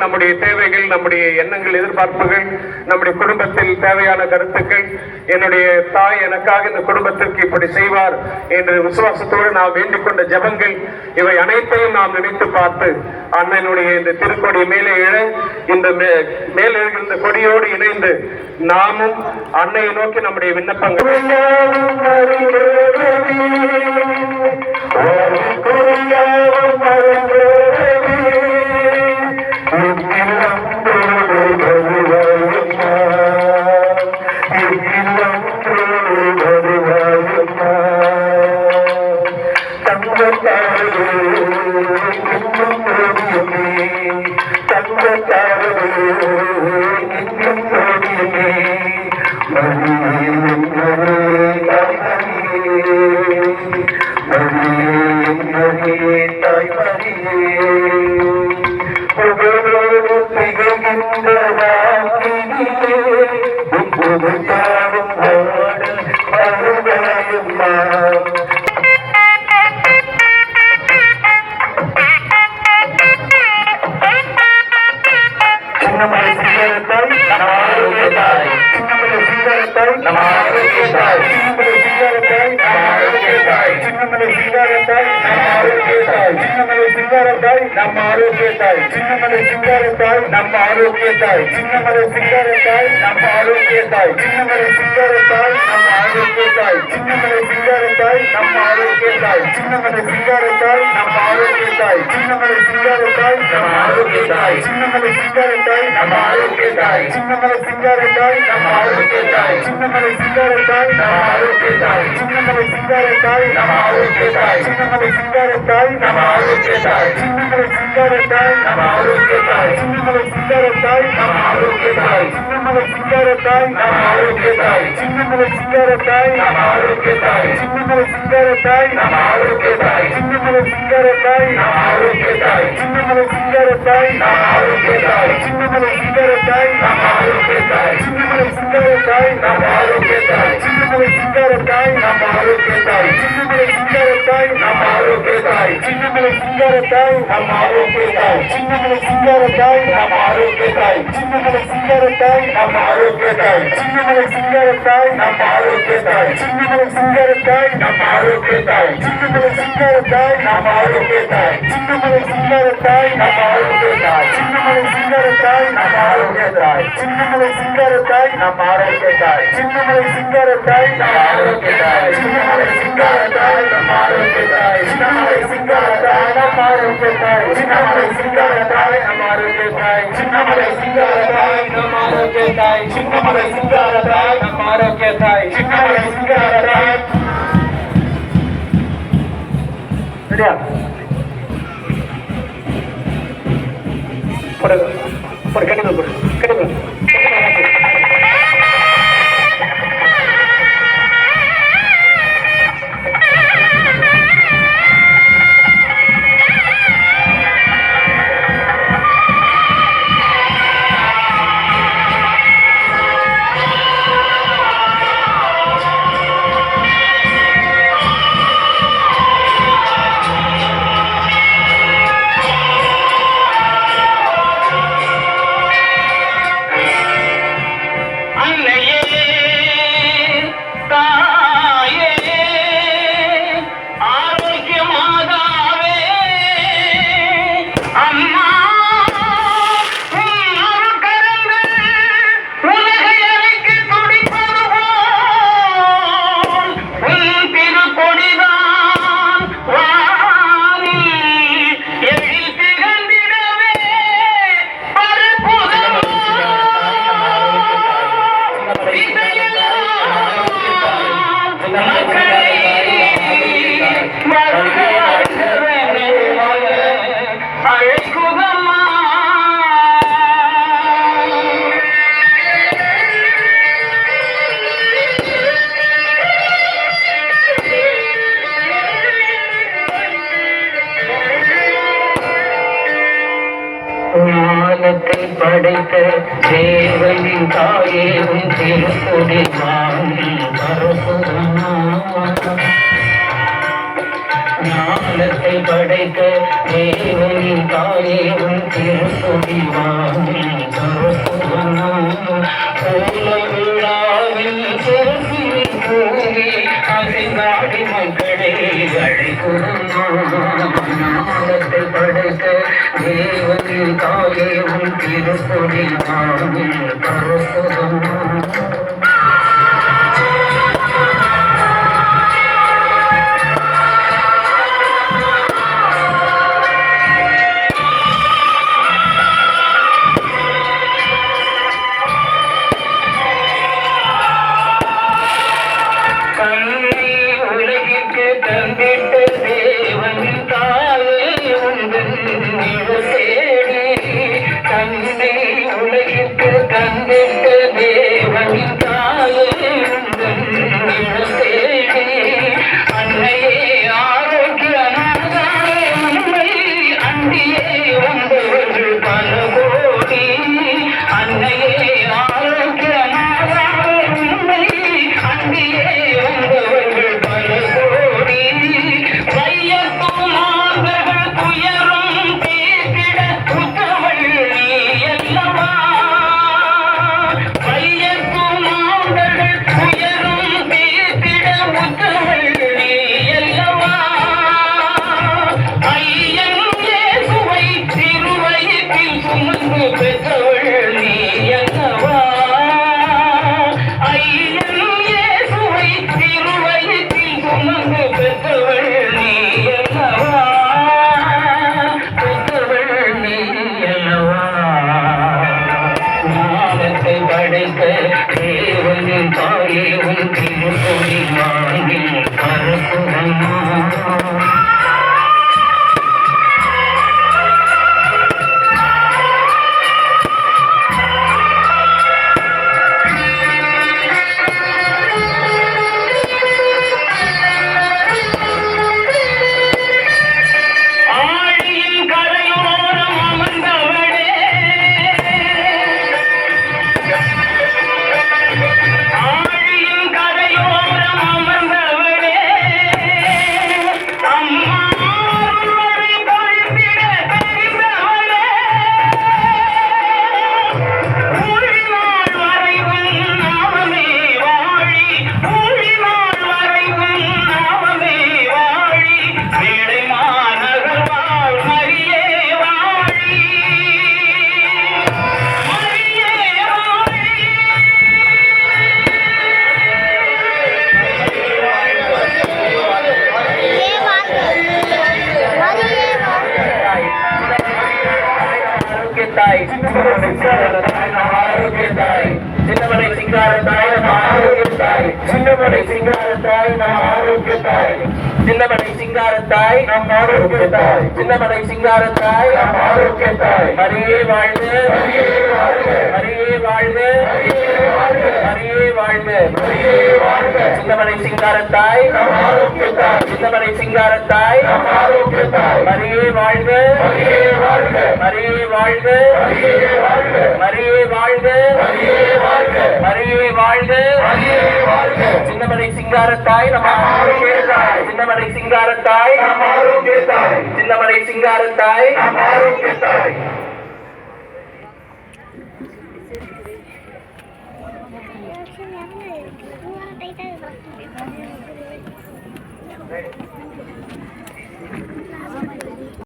நம்முடைய தேவைகள், நம்முடைய எண்ணங்கள், எதிர்பார்ப்புகள், நம்முடைய குடும்பத்தில் தேவையான கருத்துக்கள், என்னுடைய தாய் எனக்காக இந்த குடும்பத்திற்கு இப்படி செய்வார் என்ற விசுவாசத்தோடு நாம் வேண்டிக் கொண்ட ஜபங்கள், இவை அனைத்தையும் நாம் நினைத்து பார்த்து அண்ணனுடைய இந்த திருக்கொடி மேலே எழ, இந்த மேல் எழுகின்ற கொடியோடு இணைந்து நாமும் அன்னையை நோக்கி நம்முடைய விண்ணப்பங்கள் நம்ம ஆரோக்கியத்தாய், சின்னமலை சிங்காரத்தாய் நம்ம ஆரோக்கியத்தாய், சின்னமலை சிங்காரத்தாய் நம்ம ஆரோக்கியத்தாய், சின்னமலை சிங்காரத்தாய் நம்ம ஆரோக்கியத்தாய், சின்னமலை சிங்காரத்தாய் நம்ம ஆரோக்கியத்தாய், சின்னமலை சிங்காரத்தாய் நம்ம ஆரோக்கியத்தாய், சின்னமலை சிங்காரத்தாய் நம்ம ஆரோக்கியத்தாய், சின்னமலை சிங்காரத்தாய் நம்ம ஆரோக்கியத்தாய், சின்னமலை சிங்காரத்தாய் நம்ம ஆரோக்கியத்தாய், சின்னமலை சிங்காரத்தாய் நம்ம ஆரோக்கியத்தாய், சின்னமலை சிங்காரத்தாய் நம்ம ஆரோக்கியத்தாய், சின்னமலை சிங்காரத்தாய் நம்ம ஆரோக்கியத்தாய், சின்னமலை சிங்காரத்தாய் நம்ம ஆரோக்கியத்தாய், சின்னமலை சிங்காரத்தாய் நம்ம ஆரோக்கியத்தாய், சின்னமலை சிங்காரத்தாய் நம்ம ஆரோக்கியத்தாய், சின்னமலை சிங்காரத்தாய் நம்ம ஆரோக்கியத்தாய், சின்னமலை சிங்காரத்தாய் நம்ம ஆரோக்கியத்தாய், சின்னமலை சிங்காரத்தாய் நம்ம ஆரோக்கியத்தாய், சின்னமலை சிங்காரத்தாய் நம்ம ஆரோக்கியத்தாய், சின்னமலை சிங்காரத்தாய் நம்ம ஆரோக்கியத்தாய், சின்னமலை சிங்காரத்தாய் நம்ம ஆரோக்கியத்தாய், சின்னமலை சிங்காரத்தாய் நம்ம ஆரோக்கியத்தாய், சின்னமலை சிங்காரத்தாய் நம்ம ஆரோக்கியத்தாய், சின்னமலை சிங்காரத்தாய் நம்ம ஆரோக்கியத்தாய், சின்னமலை சிங்காரத்தாய் நம்ம ஆரோக்கியத்தாய், சின்னமலை சிங்காரத்தாய் நம்ம ஆரோக்கியத்தாய், சின்னமலை சிங்காரத்தாய் நம்ம ஆரோக்கியத்தாய், சின்னமலை சிங்காரத்தாய் நம்ம ஆரோக்கியத்தாய், சின்னமலை சிங்காரத்தாய் நம்ம ஆரோக்கியத்தாய், சின்னமலை சிங்காரத்தாய் நம்ம ஆரோக்கியத்தாய், சின்னமலை சிங்காரத்தாய் நம்ம ஆரோக்கியத்தாய், சின்னமலை சிங்காரத்தாய் நம்ம ஆரோக்கியத்தாய், சின்னமலை சிங்காரத்தாய் நம்ம ஆரோக்கியத்தாய், சின்னமலை சிங்காரத்தாய் நம்ம ஆரோக்கியத்தாய், சின்னமலை சிங்காரத்தாய் நம்ம ஆரோக்கியத்தாய், சின்னமலை சிங்காரத்தாய் நம்ம ஆரோக்கியத்தாய், சின்னமலை சிங்காரத்தாய் நம்ம ஆரோக்கியத்தாய், சின்னமலை சிங்காரத்தாய் நம்ம ஆரோக்கியத்தாய், சின்னமலை சிங்காரத்தாய். சரியா? ஒரு கடிதம் கடிதம் வானத்தை படைத்த தேவனின் தாயே உன் திருக்கொடி வாங்கி பரப்புதான் ஞானத்தை படைத்த தேவனின் தாயே உன் திருப்பொடி வாங்கில் கருப்புவனும் கோல விழாவில் சிறப்பில் கூறி அசைந்தாடி மக்களை ஞானத்தை படைத்த தேவனின் தாயே உன் திருப்பொடி வாங்கில் கருப்புவனும் உலகிற்கு தந்திட்ட தேவனின் தாயே உங்கள் தேடி தன்னை உலகிற்கு தந்திட்ட தேவனின் தாயே உங்கள் தேடி அன்னையே ஆரோக்கியமாகாரே உண்மை அன்றியே வந்தவர்கள் பல கோடி அன்னையே ஆரோக்கியமாகாரே உண்மை அன்றியே படைத்த தேவனின் தாயே உன் திருப்பொடி வாங்கில் கருப்புவனும் சின்னமலை சிங்காரத்தாய் நம்ம ஆரோக்கியத்தாய் சின்னமலை சிங்காரத்தாய் நம்ம ஆரோக்கியத்தாய் சின்னமலை சிங்காரத்தாய் நம் ஆரோக்கியத்தாய் சின்னமலை சிங்காரத்தாய் நம் ஆரோக்கியத்தாய் ஹரியே வாழ்க ஹரியே வாழ்க ஹரியே வாழ்க ஹரியே வாழ்க ஹரியே வாழ்க சின்னமலை சிங்காரத்தாய் நம் ஆரோக்கியத்தாய் சின்னமலை சிங்காரத்தாய் நம் ஆரோக்கியத்தாய் ஹரியே வாழ்க ஹரியே வாழ்க ஹரியே வாழ்க ஹரியே வாழ்க ஹரியே வாழ்க ஹரியே வாழ்க ஹரியே வாழ்க ஹரியே வாழ்க சின்னமலை சிங்காரத்தாய் நம் ஆரோக்கியத்தாய் சின்னமலை சிங்காரத்தாய் நம் ஆரோக்கியத்தாய் சின்னமலை சிங்காரத்தாய் நம் ஆரோக்கியத்தாய் Ready?